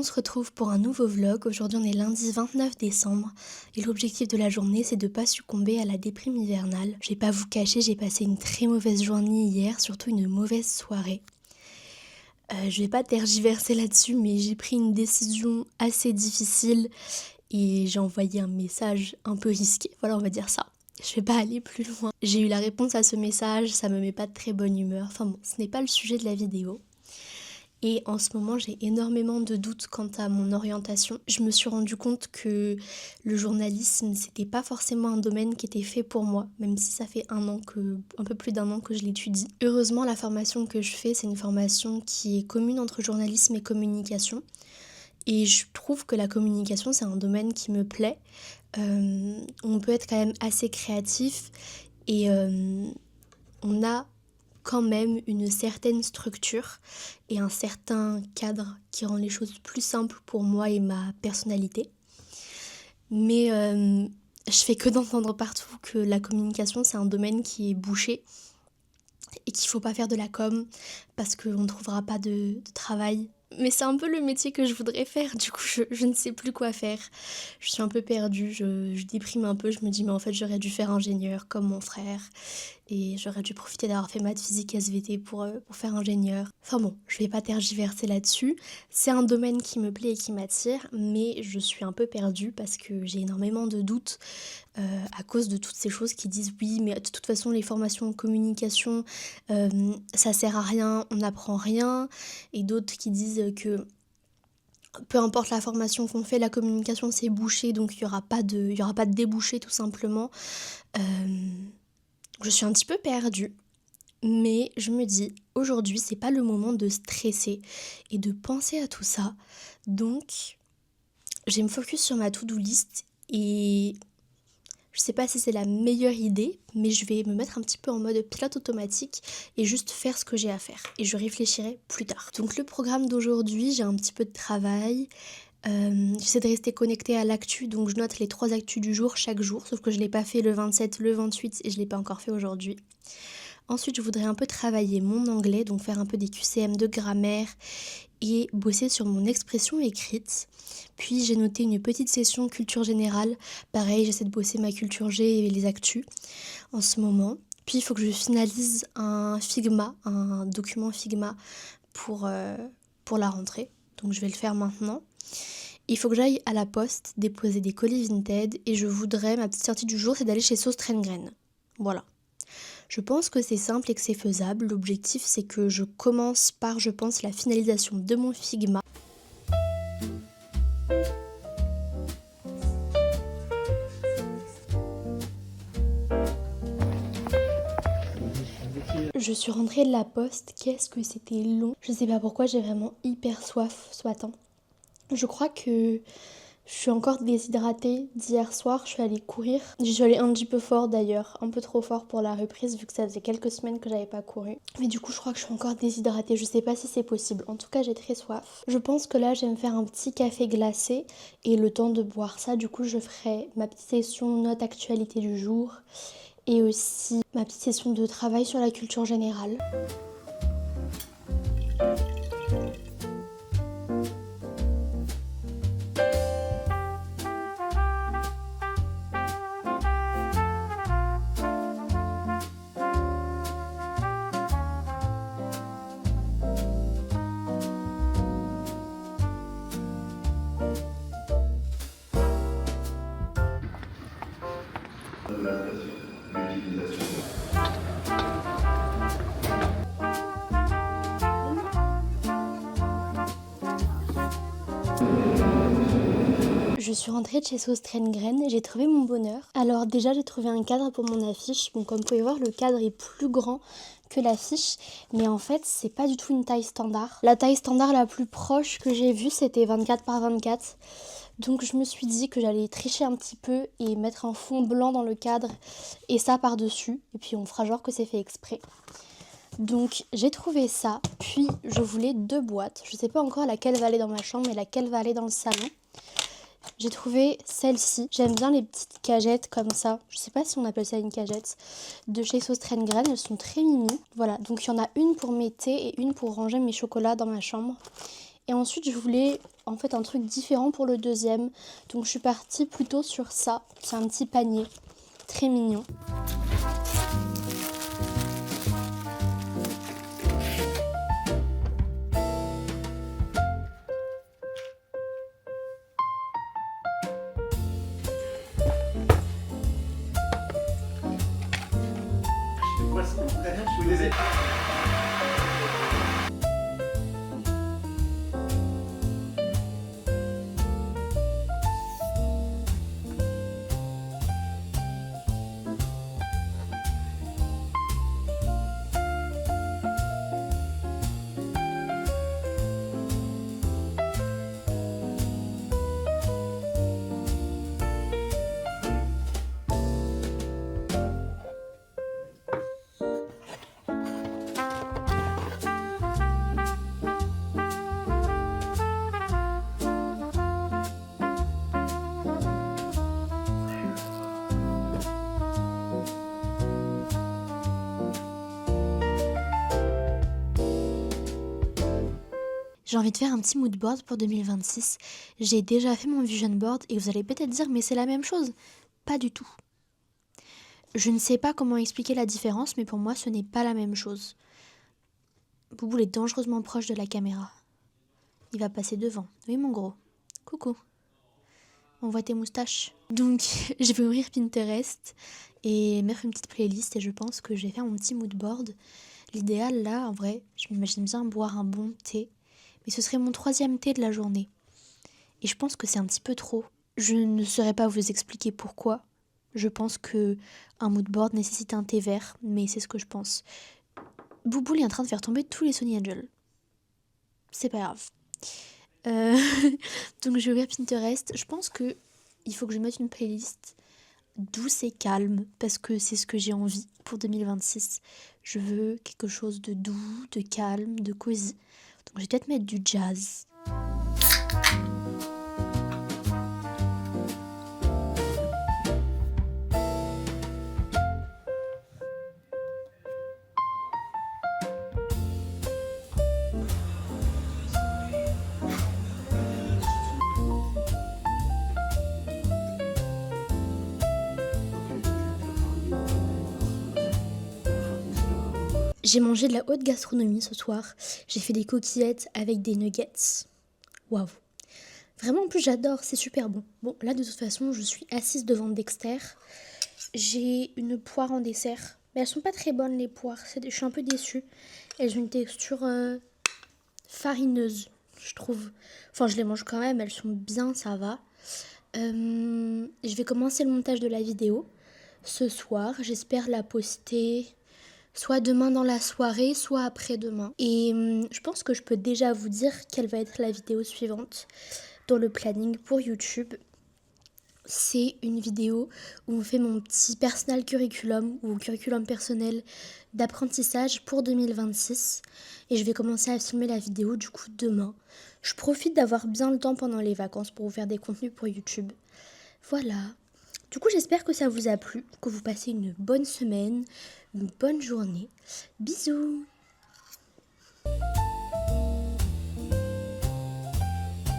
se retrouve pour un nouveau vlog. Aujourd'hui on est lundi 29 décembre et l'objectif de la journée c'est de ne pas succomber à la déprime hivernale. Je vais pas vous cacher, j'ai passé une très mauvaise journée hier, surtout une mauvaise soirée. Je vais pas tergiverser là-dessus, mais j'ai pris une décision assez difficile et j'ai envoyé un message un peu risqué, voilà on va dire ça. Je vais pas aller plus loin. J'ai eu la réponse à ce message, ça me met pas de très bonne humeur. Enfin bon, ce n'est pas le sujet de la vidéo. Et en ce moment, j'ai énormément de doutes quant à mon orientation. Je me suis rendu compte que le journalisme, c'était pas forcément un domaine qui était fait pour moi, même si ça fait un peu plus d'un an que je l'étudie. Heureusement, la formation que je fais, c'est une formation qui est commune entre journalisme et communication. Et je trouve que la communication, c'est un domaine qui me plaît. On peut être quand même assez créatif et on a quand même une certaine structure et un certain cadre qui rend les choses plus simples pour moi et ma personnalité. Mais je fais que d'entendre partout que la communication c'est un domaine qui est bouché et qu'il faut pas faire de la com parce qu'on ne trouvera pas de travail. Mais c'est un peu le métier que je voudrais faire, du coup je ne sais plus quoi faire. Je suis un peu perdue, je déprime un peu, je me dis mais en fait j'aurais dû faire ingénieur comme mon frère. Et j'aurais dû profiter d'avoir fait maths physique SVT pour faire ingénieur. Enfin bon, je vais pas tergiverser là-dessus. C'est un domaine qui me plaît et qui m'attire, mais je suis un peu perdue parce que j'ai énormément de doutes à cause de toutes ces choses qui disent oui, mais de toute façon les formations en communication, ça sert à rien, on n'apprend rien. Et d'autres qui disent que peu importe la formation qu'on fait, la communication c'est bouché, donc il y aura pas de débouché tout simplement. Je suis un petit peu perdue, mais je me dis, aujourd'hui, c'est pas le moment de stresser et de penser à tout ça. Donc, je vais me focus sur ma to-do list et je sais pas si c'est la meilleure idée, mais je vais me mettre un petit peu en mode pilote automatique et juste faire ce que j'ai à faire. Et je réfléchirai plus tard. Donc, le programme d'aujourd'hui, j'ai un petit peu de travail. J'essaie de rester connectée à l'actu, donc je note les 3 actus du jour chaque jour, sauf que je ne l'ai pas fait le 27, le 28 et je ne l'ai pas encore fait aujourd'hui. Ensuite, je voudrais un peu travailler mon anglais, donc faire un peu des QCM de grammaire et bosser sur mon expression écrite. Puis j'ai noté une petite session culture générale. Pareil, j'essaie de bosser ma culture G et les actus en ce moment. Puis il faut que je finalise un Figma, un document Figma pour la rentrée. Donc je vais le faire maintenant. Il faut que j'aille à la poste déposer des colis Vinted et ma petite sortie du jour, c'est d'aller chez Sauce Trengren. Voilà. Je pense que c'est simple et que c'est faisable. L'objectif, c'est que je commence par, je pense, la finalisation de mon Figma. Je suis rentrée de la poste, qu'est-ce que c'était long. Je sais pas pourquoi, j'ai vraiment hyper soif ce matin. Je crois que je suis encore déshydratée d'hier soir, je suis allée courir. J'y suis allée un petit peu fort d'ailleurs, un peu trop fort pour la reprise vu que ça faisait quelques semaines que j'avais pas couru. Mais du coup je crois que je suis encore déshydratée, je sais pas si c'est possible. En tout cas j'ai très soif. Je pense que là je vais me faire un petit café glacé et le temps de boire ça, du coup je ferai ma petite session note actualité du jour et aussi ma petite session de travail sur la culture générale. Je suis rentrée de chez Sauce Trengren, j'ai trouvé mon bonheur. Alors déjà j'ai trouvé un cadre pour mon affiche. Bon, comme vous pouvez voir, le cadre est plus grand que l'affiche, mais en fait c'est pas du tout une taille standard. La taille standard la plus proche que j'ai vue c'était 24 par 24. Donc je me suis dit que j'allais tricher un petit peu et mettre un fond blanc dans le cadre et ça par dessus. Et puis on fera genre que c'est fait exprès. Donc j'ai trouvé ça, puis je voulais 2 boîtes. Je sais pas encore laquelle va aller dans ma chambre et laquelle va aller dans le salon. J'ai trouvé celle-ci. J'aime bien les petites cagettes comme ça. Je sais pas si on appelle ça une cagette. De chez Sauce Trengren. Elles sont très mimi. Voilà, donc il y en a une pour mes thés et une pour ranger mes chocolats dans ma chambre. Et ensuite je voulais en fait un truc différent pour le deuxième. Donc je suis partie plutôt sur ça. C'est un petit panier très mignon. J'ai envie de faire un petit mood board pour 2026. J'ai déjà fait mon vision board et vous allez peut-être dire mais c'est la même chose. Pas du tout. Je ne sais pas comment expliquer la différence, mais pour moi ce n'est pas la même chose. Bouboule est dangereusement proche de la caméra. Il va passer devant. Oui mon gros. Coucou. On voit tes moustaches. Donc je vais ouvrir Pinterest et mettre une petite playlist et je pense que je vais faire mon petit mood board. L'idéal là, en vrai, je m'imagine bien boire un bon thé. Mais ce serait mon 3e thé de la journée. Et je pense que c'est un petit peu trop. Je ne saurais pas vous expliquer pourquoi. Je pense que un mood board nécessite un thé vert, mais c'est ce que je pense. Bouboule est en train de faire tomber tous les Sony Angel. C'est pas grave. Donc je vais ouvrir Pinterest. Je pense que il faut que je mette une playlist douce et calme parce que c'est ce que j'ai envie pour 2026. Je veux quelque chose de doux, de calme, de cosy. Donc je vais peut-être mettre du jazz. J'ai mangé de la haute gastronomie ce soir. J'ai fait des coquillettes avec des nuggets. Waouh. Vraiment, en plus, j'adore. C'est super bon. Bon, là, de toute façon, je suis assise devant Dexter. J'ai une poire en dessert. Mais elles sont pas très bonnes, les poires. Je suis un peu déçue. Elles ont une texture farineuse, je trouve. Enfin, je les mange quand même. Elles sont bien, ça va. Je vais commencer le montage de la vidéo ce soir. J'espère la poster soit demain dans la soirée, soit après-demain. Et je pense que je peux déjà vous dire quelle va être la vidéo suivante dans le planning pour YouTube. C'est une vidéo où on fait mon petit personal curriculum ou curriculum personnel d'apprentissage pour 2026. Et je vais commencer à filmer la vidéo du coup demain. Je profite d'avoir bien le temps pendant les vacances pour vous faire des contenus pour YouTube. Voilà. Du coup, j'espère que ça vous a plu, que vous passez une bonne semaine, une bonne journée. Bisous!